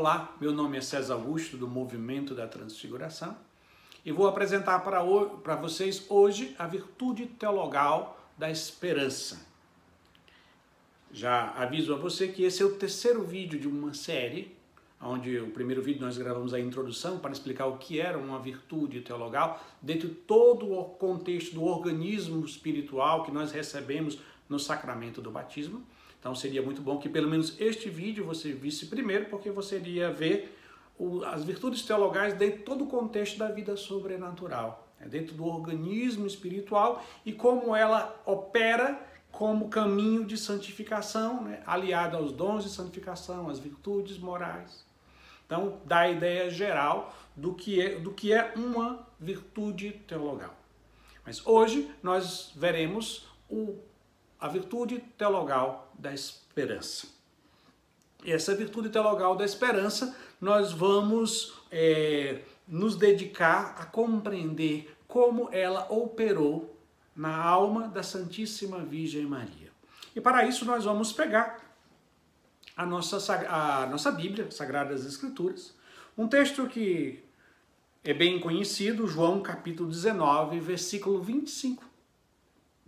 Olá, meu nome é César Augusto, do Movimento da Transfiguração, e vou apresentar para vocês hoje a virtude teologal da esperança. Já aviso a você que esse é o terceiro vídeo de uma série, onde o primeiro vídeo nós gravamos a introdução para explicar o que era uma virtude teologal, dentro de todo o contexto do organismo espiritual que nós recebemos no sacramento do batismo. Então seria muito bom que pelo menos este vídeo você visse primeiro, porque você iria ver as virtudes teologais dentro de todo o contexto da vida sobrenatural, dentro do organismo espiritual e como ela opera como caminho de santificação, aliado aos dons de santificação, às virtudes morais. Então dá a ideia geral do que é uma virtude teologal. Mas hoje nós veremos a virtude teologal da esperança. E essa virtude teologal da esperança, nós vamos nos dedicar a compreender como ela operou na alma da Santíssima Virgem Maria. E para isso nós vamos pegar a nossa Bíblia, Sagradas Escrituras, um texto que é bem conhecido, João capítulo 19, versículo 25.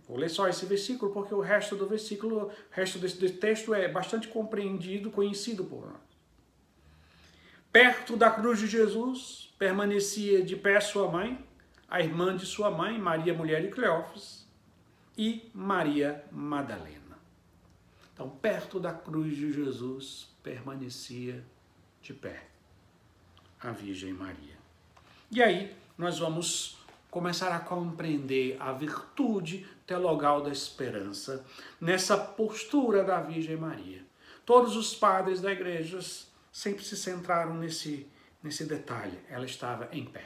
Vou ler só esse versículo, porque o resto desse texto é bastante compreendido, conhecido por nós. Perto da cruz de Jesus, permanecia de pé sua mãe, a irmã de sua mãe, Maria, mulher de Cleófas, e Maria Madalena. Então, perto da cruz de Jesus, permanecia de pé a Virgem Maria. E aí, nós vamos começar a compreender a virtude teologal da esperança nessa postura da Virgem Maria. Todos os padres da igreja sempre se centraram nesse detalhe. Ela estava em pé.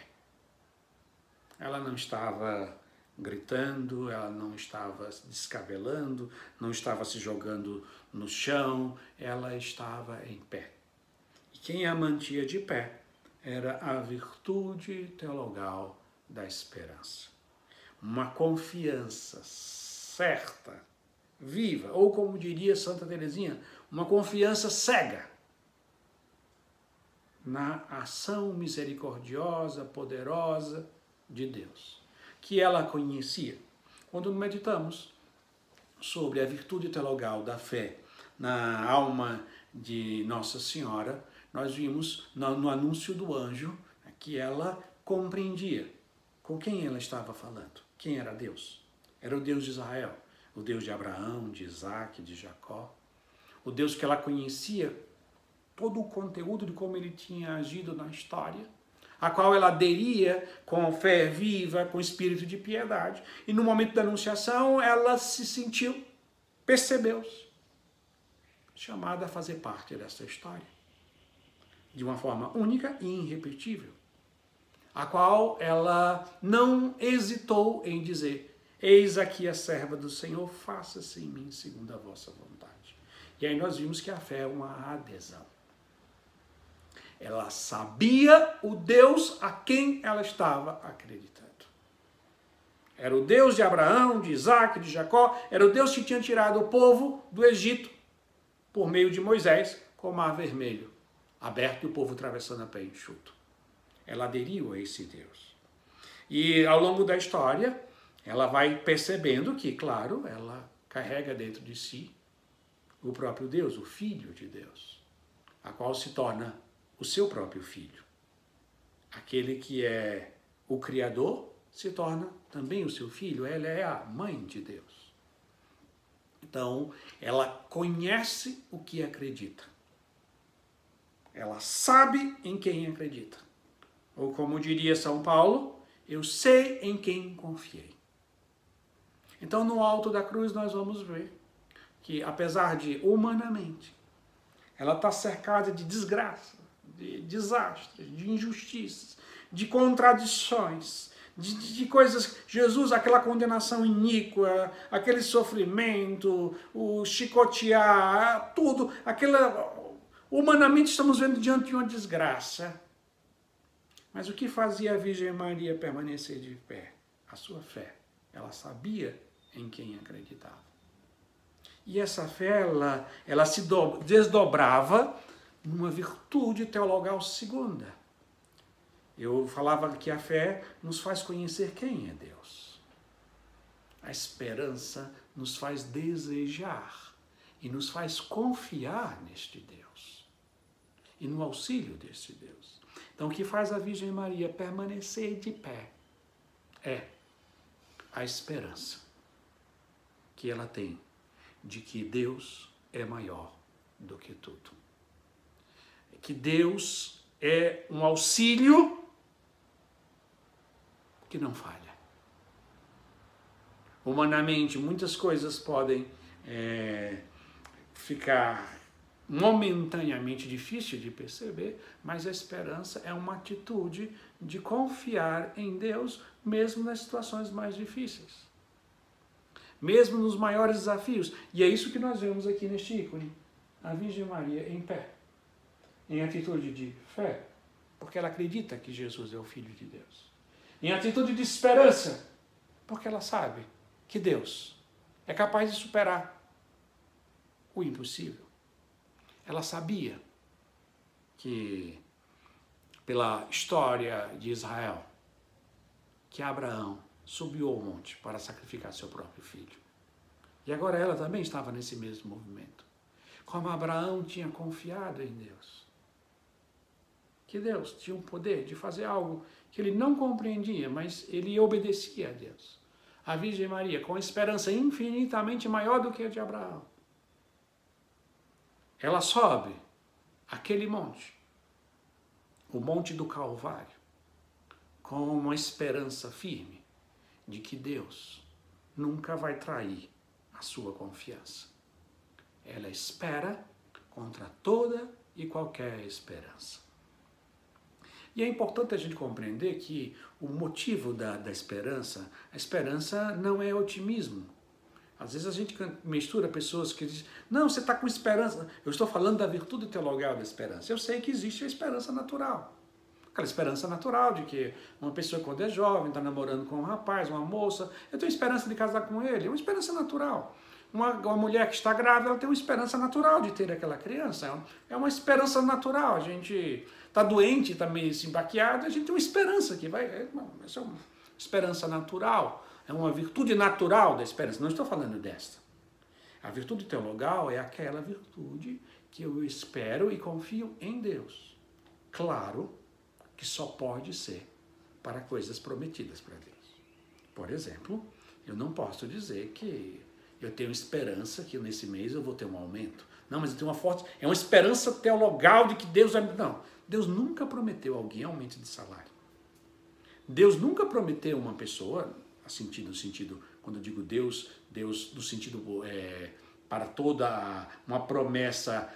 Ela não estava gritando, ela não estava se descabelando, não estava se jogando no chão, ela estava em pé. E quem a mantinha de pé era a virtude teologal da esperança. Uma confiança certa, viva, ou como diria Santa Teresinha, uma confiança cega na ação misericordiosa, poderosa de Deus, que ela conhecia. Quando meditamos sobre a virtude teologal da fé na alma de Nossa Senhora, nós vimos no anúncio do anjo que ela compreendia com quem ela estava falando. Quem era Deus? Era o Deus de Israel, o Deus de Abraão, de Isaac, de Jacó. O Deus que ela conhecia todo o conteúdo de como ele tinha agido na história, a qual ela aderia com fé viva, com espírito de piedade. E no momento da anunciação, ela se sentiu, percebeu-se, chamada a fazer parte dessa história, de uma forma única e irrepetível, a qual ela não hesitou em dizer: eis aqui a serva do Senhor, faça-se em mim segundo a vossa vontade. E aí nós vimos que a fé é uma adesão. Ela sabia o Deus a quem ela estava acreditando. Era o Deus de Abraão, de Isaac, de Jacó, era o Deus que tinha tirado o povo do Egito por meio de Moisés, com o Mar Vermelho aberto e o povo atravessando a pé enxuto. Ela aderiu a esse Deus. E ao longo da história, ela vai percebendo que, claro, ela carrega dentro de si o próprio Deus, o Filho de Deus, a qual se torna o seu próprio filho. Aquele que é o Criador se torna também o seu filho. Ela é a mãe de Deus. Então, ela conhece o que acredita. Ela sabe em quem acredita. Ou como diria São Paulo, eu sei em quem confiei. Então, no alto da cruz, nós vamos ver que, apesar de, humanamente, ela está cercada de desgraça, de desastres, de injustiças, de contradições, de coisas... Jesus, aquela condenação iníqua, aquele sofrimento, o chicotear, tudo, humanamente estamos vendo diante de uma desgraça. Mas o que fazia a Virgem Maria permanecer de pé? A sua fé. Ela sabia em quem acreditava. E essa fé, ela se desdobrava numa virtude teologal segunda. Eu falava que a fé nos faz conhecer quem é Deus. A esperança nos faz desejar e nos faz confiar neste Deus e no auxílio deste Deus. Então, o que faz a Virgem Maria permanecer de pé é a esperança que ela tem de que Deus é maior do que tudo. Que Deus é um auxílio que não falha. Humanamente, muitas coisas podem ficar momentaneamente difícil de perceber, mas a esperança é uma atitude de confiar em Deus, mesmo nas situações mais difíceis, mesmo nos maiores desafios. E é isso que nós vemos aqui neste ícone, a Virgem Maria em pé, em atitude de fé, porque ela acredita que Jesus é o Filho de Deus, em atitude de esperança, porque ela sabe que Deus é capaz de superar o impossível. Ela sabia que, pela história de Israel, que Abraão subiu ao monte para sacrificar seu próprio filho. E agora ela também estava nesse mesmo movimento. Como Abraão tinha confiado em Deus, que Deus tinha o poder de fazer algo que ele não compreendia, mas ele obedecia a Deus. A Virgem Maria, com esperança infinitamente maior do que a de Abraão, ela sobe aquele monte, o Monte do Calvário, com uma esperança firme de que Deus nunca vai trair a sua confiança. Ela espera contra toda e qualquer esperança. E é importante a gente compreender que o motivo da esperança, a esperança não é otimismo. Às vezes a gente mistura pessoas que dizem, não, você está com esperança. Eu estou falando da virtude teologal da esperança. Eu sei que existe a esperança natural. Aquela esperança natural de que uma pessoa quando é jovem, está namorando com um rapaz, uma moça, eu tenho esperança de casar com ele. É uma esperança natural. Uma mulher que está grávida, ela tem uma esperança natural de ter aquela criança. É uma esperança natural. A gente está doente, está meio se embaqueado, a gente tem uma esperança que vai... Essa é uma esperança natural. É uma virtude natural da esperança. Não estou falando desta. A virtude teologal é aquela virtude que eu espero e confio em Deus. Claro que só pode ser para coisas prometidas para Deus. Por exemplo, eu não posso dizer que eu tenho esperança que nesse mês eu vou ter um aumento. Não, mas eu tenho uma forte... É uma esperança teologal de que Deus vai... Não, Deus nunca prometeu a alguém aumento de salário. Deus nunca prometeu a uma pessoa... no sentido, quando eu digo Deus no sentido para toda uma promessa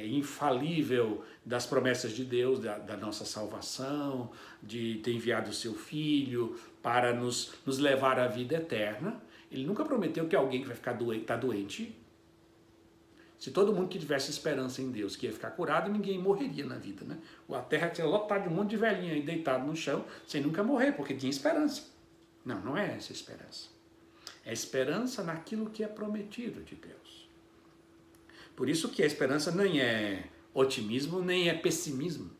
infalível das promessas de Deus, da nossa salvação, de ter enviado o seu Filho para nos levar à vida eterna. Ele nunca prometeu que alguém que vai ficar doente, se todo mundo que tivesse esperança em Deus que ia ficar curado, ninguém morreria na vida, né? A terra tinha lotado de um monte de velhinho aí deitado no chão, sem nunca morrer, porque tinha esperança. Não, não é essa esperança. É esperança naquilo que é prometido de Deus. Por isso que a esperança nem é otimismo, nem é pessimismo.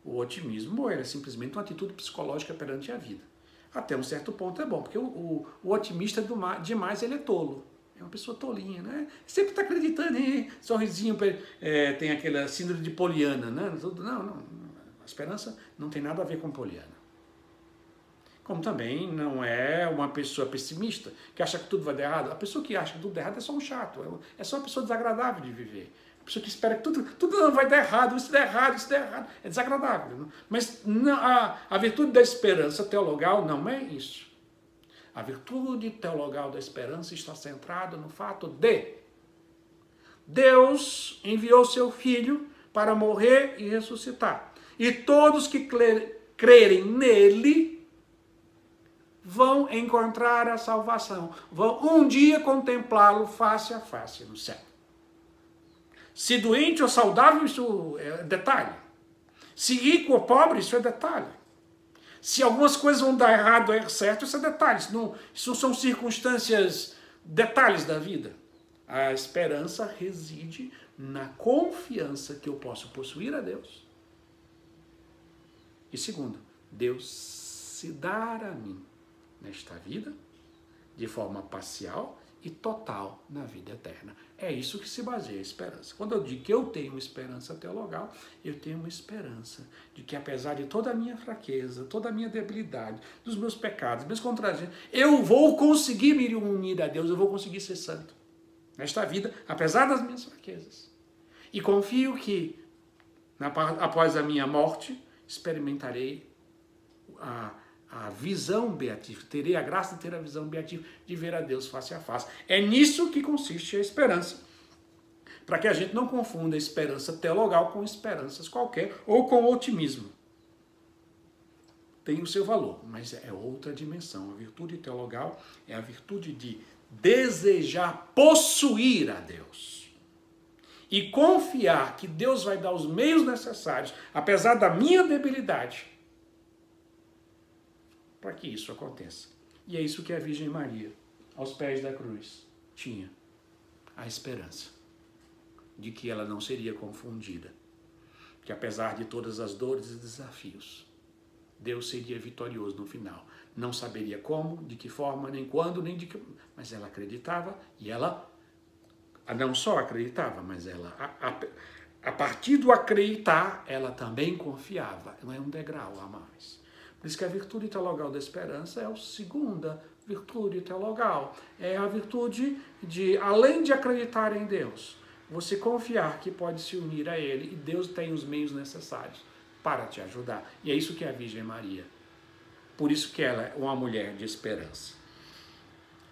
O otimismo é simplesmente uma atitude psicológica perante a vida. Até um certo ponto é bom, porque o otimista demais ele é tolo. É uma pessoa tolinha, né? Sempre está acreditando em sorrisinho, tem aquela síndrome de Poliana, né? Não, a esperança não tem nada a ver com Poliana. Como também não é uma pessoa pessimista, que acha que tudo vai dar errado. A pessoa que acha que tudo dá errado é só um chato, é só uma pessoa desagradável de viver. A pessoa que espera que tudo não vai dar errado, isso dá errado, isso dá errado. É desagradável. Não? Mas não, a virtude da esperança teologal não é isso. A virtude teologal da esperança está centrada no fato de Deus enviou seu Filho para morrer e ressuscitar. E todos que crerem nele vão encontrar a salvação, vão um dia contemplá-lo face a face no céu. Se doente ou saudável, isso é detalhe. Se rico ou pobre, isso é detalhe. Se algumas coisas vão dar errado ou é certo, isso é detalhe. Isso são circunstâncias, detalhes da vida. A esperança reside na confiança que eu posso possuir a Deus. E segundo, Deus se dar a mim nesta vida de forma parcial e total na vida eterna. É isso que se baseia a esperança. Quando eu digo que eu tenho uma esperança teologal, eu tenho uma esperança de que apesar de toda a minha fraqueza, toda a minha debilidade, dos meus pecados, meus contradições, eu vou conseguir me unir a Deus, eu vou conseguir ser santo nesta vida, apesar das minhas fraquezas. E confio que após a minha morte, experimentarei a visão beatífica, terei a graça de ter a visão beatífica de ver a Deus face a face. É nisso que consiste a esperança. Para que a gente não confunda a esperança teologal com esperanças qualquer ou com otimismo. Tem o seu valor, mas é outra dimensão. A virtude teologal é a virtude de desejar possuir a Deus. E confiar que Deus vai dar os meios necessários, apesar da minha debilidade, para que isso aconteça. E é isso que a Virgem Maria, aos pés da cruz, tinha. A esperança de que ela não seria confundida. Que apesar de todas as dores e desafios, Deus seria vitorioso no final. Não saberia como, de que forma, nem quando, nem de que... Mas ela acreditava e ela não só acreditava, mas ela, a partir do acreditar, ela também confiava. Não é um degrau a mais. Por isso que a virtude teologal da esperança é a segunda virtude teologal. É a virtude de, além de acreditar em Deus, você confiar que pode se unir a Ele e Deus tem os meios necessários para te ajudar. E é isso que é a Virgem Maria. Por isso que ela é uma mulher de esperança.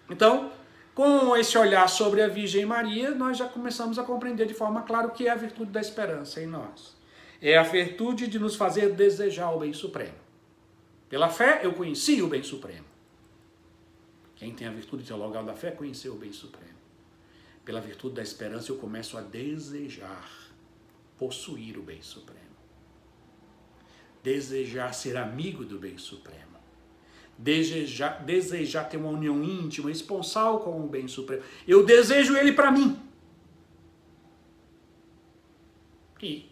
Então, com esse olhar sobre a Virgem Maria, nós já começamos a compreender de forma clara o que é a virtude da esperança em nós. É a virtude de nos fazer desejar o bem supremo. Pela fé, eu conheci o bem supremo. Quem tem a virtude teologal da fé, conheceu o bem supremo. Pela virtude da esperança, eu começo a desejar possuir o bem supremo. Desejar ser amigo do bem supremo. Desejar ter uma união íntima, esponsal com o bem supremo. Eu desejo ele para mim. E,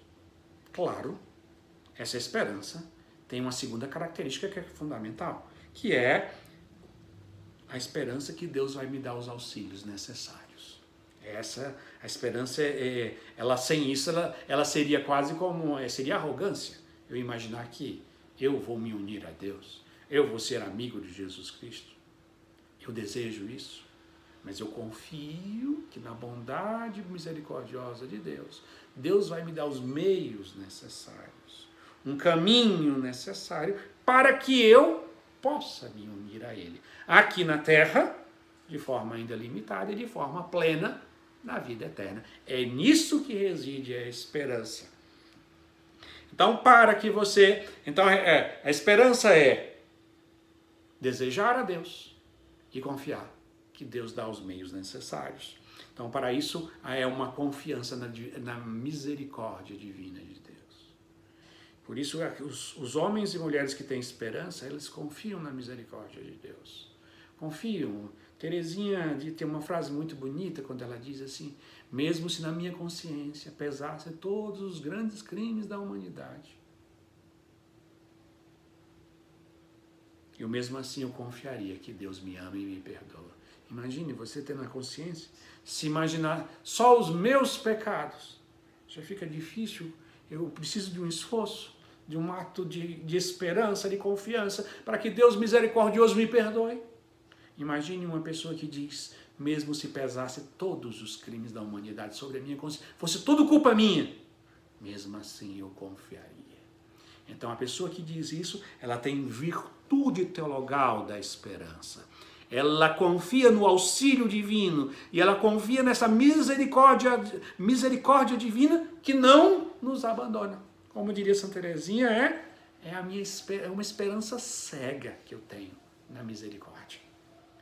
claro, essa esperança tem uma segunda característica que é fundamental, que é a esperança que Deus vai me dar os auxílios necessários. A esperança, ela sem isso, ela seria quase como, seria arrogância. Eu imaginar que eu vou me unir a Deus, eu vou ser amigo de Jesus Cristo. Eu desejo isso, mas eu confio que na bondade misericordiosa de Deus, Deus vai me dar os meios necessários, um caminho necessário para que eu possa me unir a Ele. Aqui na terra, de forma ainda limitada e de forma plena, na vida eterna. É nisso que reside a esperança. Então, para que você... Então, a esperança é desejar a Deus e confiar que Deus dá os meios necessários. Então, para isso, é uma confiança na misericórdia divina de Deus. Por isso, os homens e mulheres que têm esperança, eles confiam na misericórdia de Deus. Confiam. Teresinha tem uma frase muito bonita quando ela diz assim: mesmo se na minha consciência pesassem todos os grandes crimes da humanidade, eu mesmo assim eu confiaria que Deus me ama e me perdoa. Imagine você ter na consciência, se imaginar só os meus pecados, já fica difícil. Eu preciso de um esforço, de um ato de esperança, de confiança, para que Deus misericordioso me perdoe. Imagine uma pessoa que diz, mesmo se pesasse todos os crimes da humanidade sobre a minha consciência, fosse tudo culpa minha, mesmo assim eu confiaria. Então a pessoa que diz isso, ela tem virtude teologal da esperança. Ela confia no auxílio divino e ela confia nessa misericórdia divina que não nos abandona. Como diria Santa Teresinha, é uma esperança cega que eu tenho na misericórdia.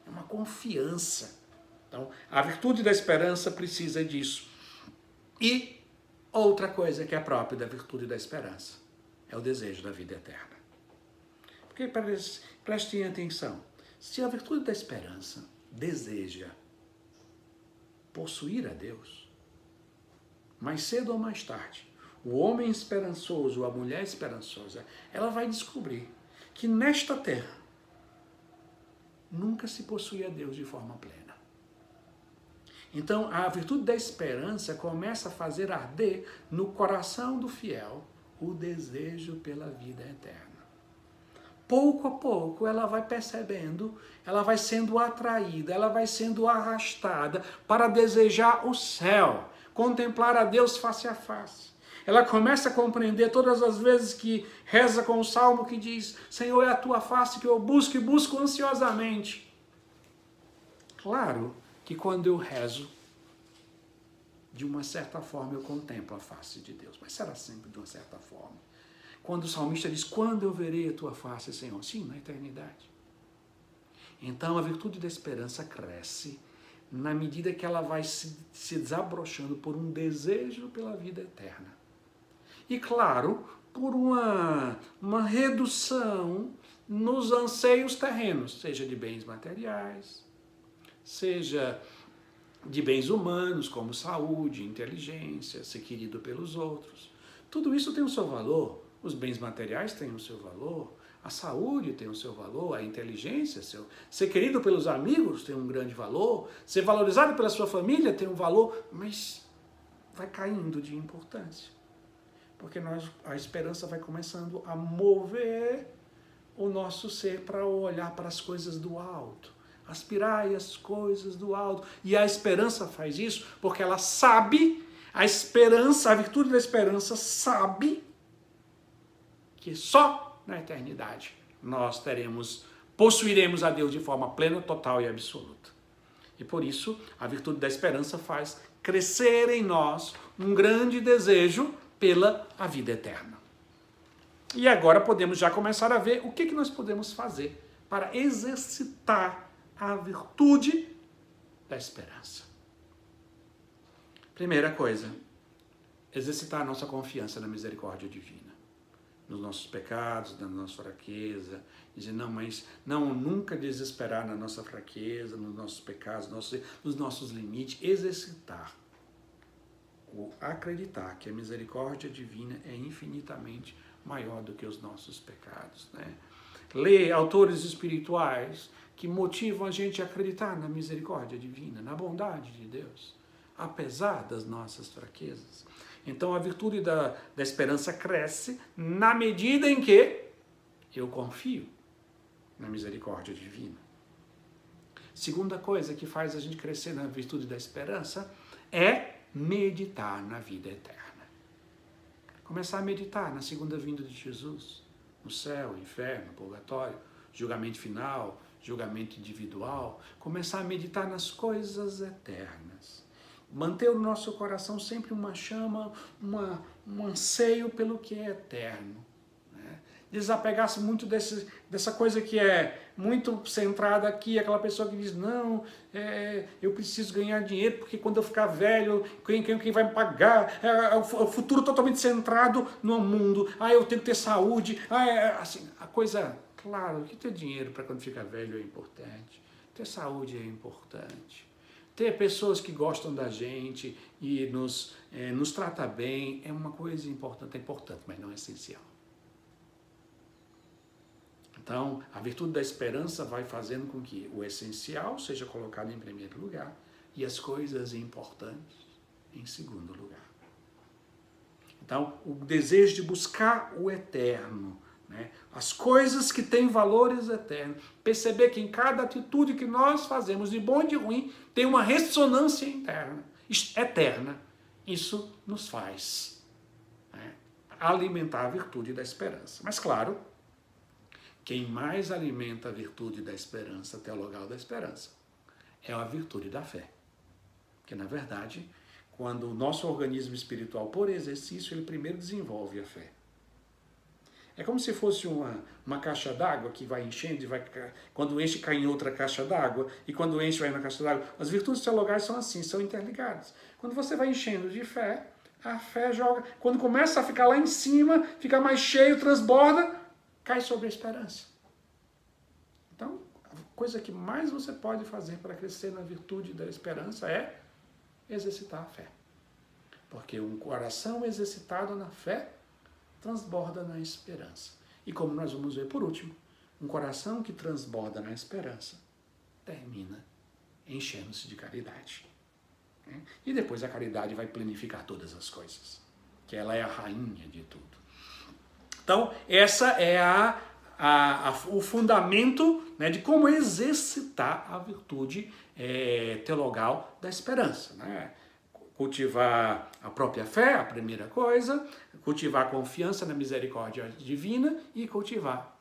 É uma confiança. Então, a virtude da esperança precisa disso. E outra coisa que é própria da virtude da esperança é o desejo da vida eterna. Porque, prestem atenção, se a virtude da esperança deseja possuir a Deus, mais cedo ou mais tarde, o homem esperançoso, a mulher esperançosa, ela vai descobrir que nesta terra nunca se possui a Deus de forma plena. Então, a virtude da esperança começa a fazer arder no coração do fiel o desejo pela vida eterna. Pouco a pouco, ela vai percebendo, ela vai sendo atraída, ela vai sendo arrastada para desejar o céu, contemplar a Deus face a face. Ela começa a compreender todas as vezes que reza com o salmo que diz: Senhor, é a tua face que eu busco e busco ansiosamente. Claro que quando eu rezo, de uma certa forma eu contemplo a face de Deus, mas será sempre de uma certa forma. Quando o salmista diz: quando eu verei a tua face, Senhor? Sim, na eternidade. Então a virtude da esperança cresce na medida que ela vai se desabrochando por um desejo pela vida eterna. E claro, por uma redução nos anseios terrenos, seja de bens materiais, seja de bens humanos, como saúde, inteligência, ser querido pelos outros. Tudo isso tem o seu valor. Os bens materiais têm o seu valor, a saúde tem o seu valor, a inteligência, ser querido pelos amigos tem um grande valor, ser valorizado pela sua família tem um valor, mas vai caindo de importância. Porque a esperança vai começando a mover o nosso ser para olhar para as coisas do alto. Aspirai as coisas do alto. E a esperança faz isso porque ela sabe, a virtude da esperança sabe que só na eternidade nós possuiremos a Deus de forma plena, total e absoluta. E por isso a virtude da esperança faz crescer em nós um grande desejo pela a vida eterna. E agora podemos já começar a ver o que nós podemos fazer para exercitar a virtude da esperança. Primeira coisa, exercitar a nossa confiança na misericórdia divina, nos nossos pecados, na nossa fraqueza, dizer nunca desesperar na nossa fraqueza, nos nossos pecados, nos nossos limites, exercitar o acreditar que a misericórdia divina é infinitamente maior do que os nossos pecados, né? Ler autores espirituais que motivam a gente a acreditar na misericórdia divina, na bondade de Deus, apesar das nossas fraquezas. Então a virtude da esperança cresce na medida em que eu confio na misericórdia divina. Segunda coisa que faz a gente crescer na virtude da esperança é meditar na vida eterna. Começar a meditar na segunda vinda de Jesus, no céu, inferno, purgatório, julgamento final, julgamento individual. Começar a meditar nas coisas eternas. Manter no nosso coração sempre uma chama, um anseio pelo que é eterno. Desapegar-se muito dessa coisa que é muito centrada aqui, aquela pessoa que diz, não, eu preciso ganhar dinheiro, porque quando eu ficar velho, quem vai me pagar? O futuro totalmente centrado no mundo, eu tenho que ter saúde, assim, a coisa, claro, que ter dinheiro para quando ficar velho é importante, ter saúde é importante, ter pessoas que gostam da gente e nos trata bem é uma coisa importante, mas não é essencial. Então, a virtude da esperança vai fazendo com que o essencial seja colocado em primeiro lugar e as coisas importantes em segundo lugar. Então, o desejo de buscar o eterno, né? As coisas que têm valores eternos, perceber que em cada atitude que nós fazemos, de bom e de ruim, tem uma ressonância eterna. Isso nos faz, né, alimentar a virtude da esperança. Mas, claro, quem mais alimenta a virtude da esperança, teologal da esperança, é a virtude da fé. Porque, na verdade, quando o nosso organismo espiritual, por exercício, ele primeiro desenvolve a fé. É como se fosse uma caixa d'água que vai enchendo, quando enche cai em outra caixa d'água, e quando enche vai na caixa d'água. As virtudes teologais são assim, são interligadas. Quando você vai enchendo de fé, a fé joga, quando começa a ficar lá em cima, fica mais cheio, transborda, cai sobre a esperança. Então, a coisa que mais você pode fazer para crescer na virtude da esperança é exercitar a fé. Porque um coração exercitado na fé transborda na esperança. E como nós vamos ver por último, um coração que transborda na esperança termina enchendo-se de caridade. E depois a caridade vai planificar todas as coisas, que ela é a rainha de tudo. Então, essa é o fundamento, né, de como exercitar a virtude teologal da esperança, né? Cultivar a própria fé, a primeira coisa, cultivar a confiança na misericórdia divina e cultivar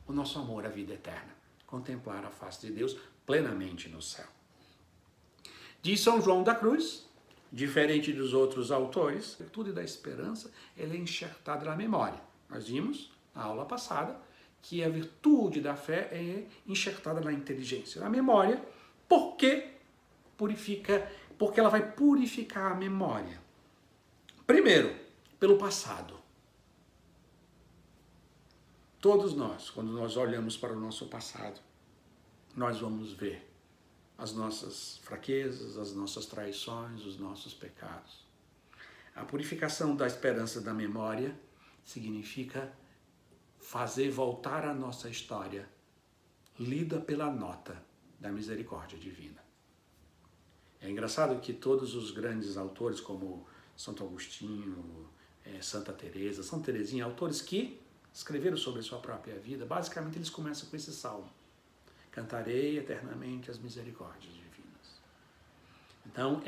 o nosso amor à vida eterna, contemplar a face de Deus plenamente no céu. Diz São João da Cruz, diferente dos outros autores, a virtude da esperança ela é enxertada na memória. Nós vimos na aula passada que a virtude da fé é enxertada na inteligência, na memória, porque ela vai purificar a memória. Primeiro, pelo passado. Todos nós, quando nós olhamos para o nosso passado, nós vamos ver as nossas fraquezas, as nossas traições, os nossos pecados. A purificação da esperança da memória significa fazer voltar a nossa história lida pela nota da misericórdia divina. É engraçado que todos os grandes autores, como Santo Agostinho, Santa Teresa, Santa Teresinha, autores que escreveram sobre a sua própria vida, basicamente eles começam com esse salmo: cantarei eternamente as misericórdias divinas. Então,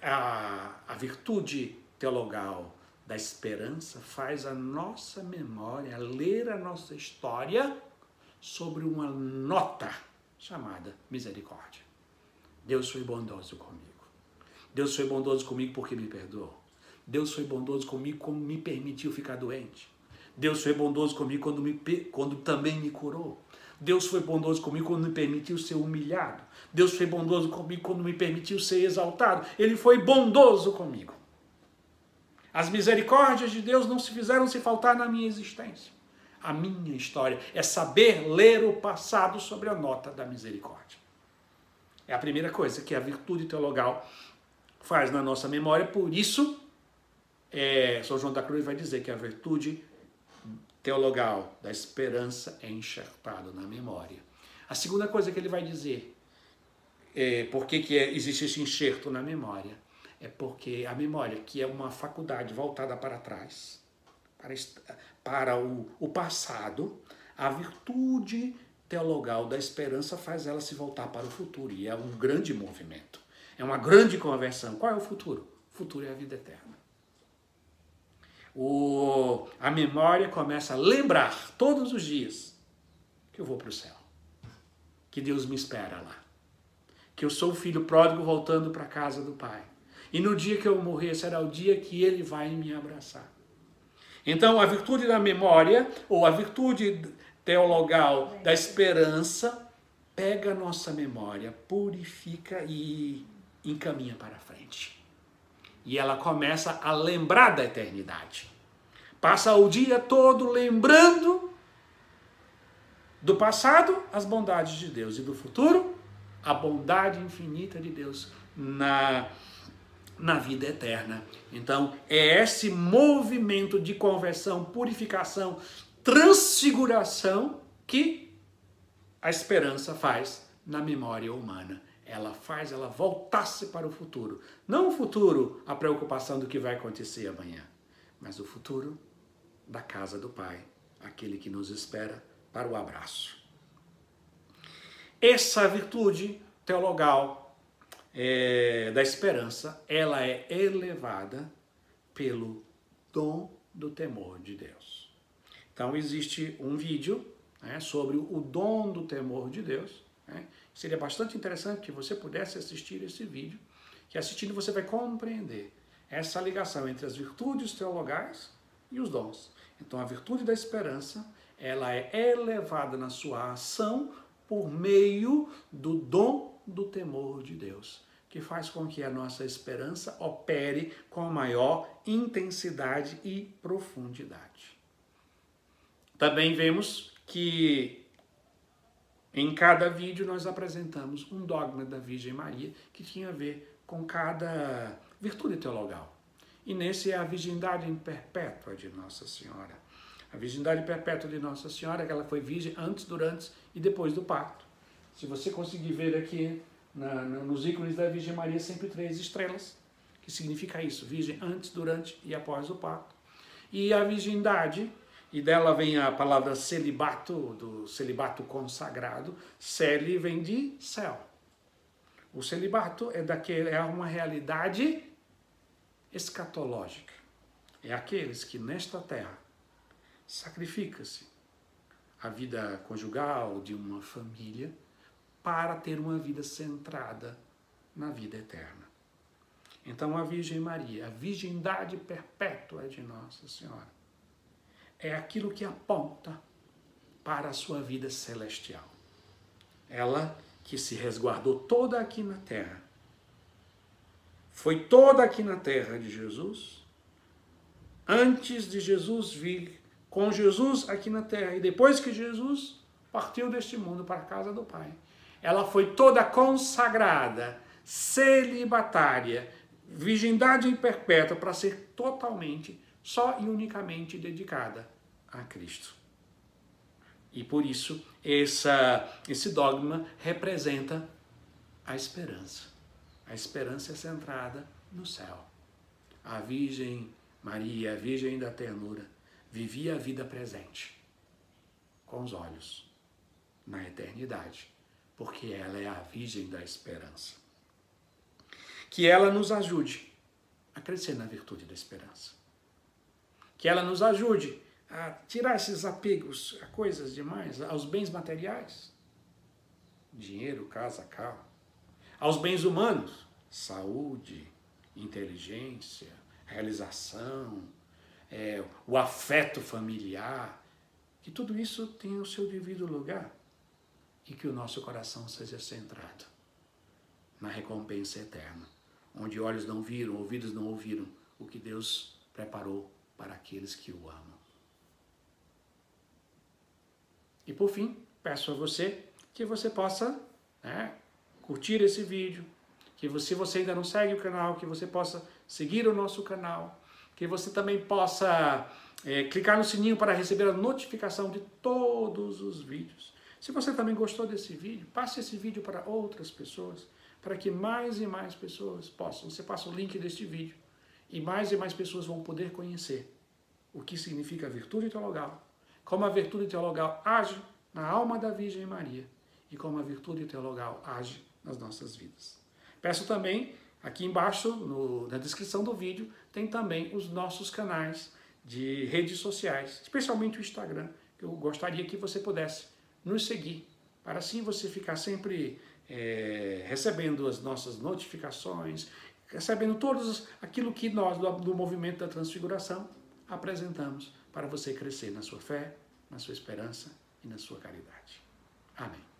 a virtude teologal da esperança faz a nossa memória ler a nossa história sobre uma nota chamada misericórdia. Deus foi bondoso comigo. Deus foi bondoso comigo porque me perdoou. Deus foi bondoso comigo quando me permitiu ficar doente. Deus foi bondoso comigo quando também me curou. Deus foi bondoso comigo quando me permitiu ser humilhado. Deus foi bondoso comigo quando me permitiu ser exaltado. Ele foi bondoso comigo. As misericórdias de Deus não se fizeram se faltar na minha existência. A minha história é saber ler o passado sobre a nota da misericórdia. É a primeira coisa que a virtude teologal faz na nossa memória. Por isso, São João da Cruz vai dizer que a virtude teologal da esperança é enxertada na memória. A segunda coisa que ele vai dizer, por que existe esse enxerto na memória, é porque a memória, que é uma faculdade voltada para trás, para o passado, a virtude teologal da esperança faz ela se voltar para o futuro. E é um grande movimento. É uma grande conversão. Qual é o futuro? O futuro é a vida eterna. A memória começa a lembrar todos os dias que eu vou para o céu. Que Deus me espera lá. Que eu sou o filho pródigo voltando para a casa do Pai. E no dia que eu morrer será o dia que Ele vai me abraçar. Então a virtude da memória, ou a virtude teologal da esperança, pega a nossa memória, purifica e encaminha para frente. E ela começa a lembrar da eternidade. Passa o dia todo lembrando do passado as bondades de Deus e do futuro a bondade infinita de Deus na vida eterna. Então é esse movimento de conversão, purificação, transfiguração que a esperança faz na memória humana. Ela faz ela voltar-se para o futuro. Não o futuro, a preocupação do que vai acontecer amanhã, mas o futuro da casa do Pai, aquele que nos espera para o abraço. Essa virtude teologal da esperança, ela é elevada pelo dom do temor de Deus. Então existe um vídeo, né, sobre o dom do temor de Deus, né? Seria bastante interessante que você pudesse assistir esse vídeo, que assistindo você vai compreender essa ligação entre as virtudes teologais e os dons. Então a virtude da esperança, ela é elevada na sua ação por meio do dom do temor de Deus, que faz com que a nossa esperança opere com maior intensidade e profundidade. Também vemos que em cada vídeo nós apresentamos um dogma da Virgem Maria que tinha a ver com cada virtude teologal. E nesse é a virgindade perpétua de Nossa Senhora. A virgindade perpétua de Nossa Senhora, que ela foi virgem antes, durante e depois do parto. Se você conseguir ver aqui nos ícones da Virgem Maria, sempre 3 estrelas, que significa isso, virgem antes, durante e após o parto. E a virgindade, e dela vem a palavra celibato, do celibato consagrado. Celi vem de céu. O celibato é uma realidade escatológica. É aqueles que nesta terra sacrificam-se a vida conjugal de uma família para ter uma vida centrada na vida eterna. Então a Virgem Maria, a virgindade perpétua de Nossa Senhora, é aquilo que aponta para a sua vida celestial. Ela que se resguardou toda aqui na terra, foi toda aqui na terra de Jesus, antes de Jesus vir, com Jesus aqui na terra, e depois que Jesus partiu deste mundo para a casa do Pai. Ela foi toda consagrada, celibatária, virgindade perpétua, para ser totalmente, só e unicamente dedicada a Cristo. E por isso, esse dogma representa a esperança. A esperança é centrada no céu. A Virgem Maria, a Virgem da Ternura, vivia a vida presente, com os olhos, na eternidade, porque ela é a Virgem da esperança. Que ela nos ajude a crescer na virtude da esperança. Que ela nos ajude a tirar esses apegos a coisas demais, aos bens materiais, dinheiro, casa, carro, aos bens humanos, saúde, inteligência, realização, o afeto familiar, que tudo isso tenha o seu devido lugar e que o nosso coração seja centrado na recompensa eterna, onde olhos não viram, ouvidos não ouviram o que Deus preparou para aqueles que o amam. E por fim, peço a você que você possa curtir esse vídeo, que se você ainda não segue o canal, que você possa seguir o nosso canal, que você também possa clicar no sininho para receber a notificação de todos os vídeos. Se você também gostou desse vídeo, passe esse vídeo para outras pessoas, para que mais e mais pessoas possam. Você passa o link deste vídeo e mais pessoas vão poder conhecer o que significa a virtude teologal, como a virtude teologal age na alma da Virgem Maria e como a virtude teologal age nas nossas vidas. Peço também, aqui embaixo, na descrição do vídeo, tem também os nossos canais de redes sociais, especialmente o Instagram, que eu gostaria que você pudesse nos seguir, para assim você ficar sempre recebendo as nossas notificações, recebendo aquilo que nós, do Movimento da Transfiguração, apresentamos para você crescer na sua fé, na sua esperança e na sua caridade. Amém.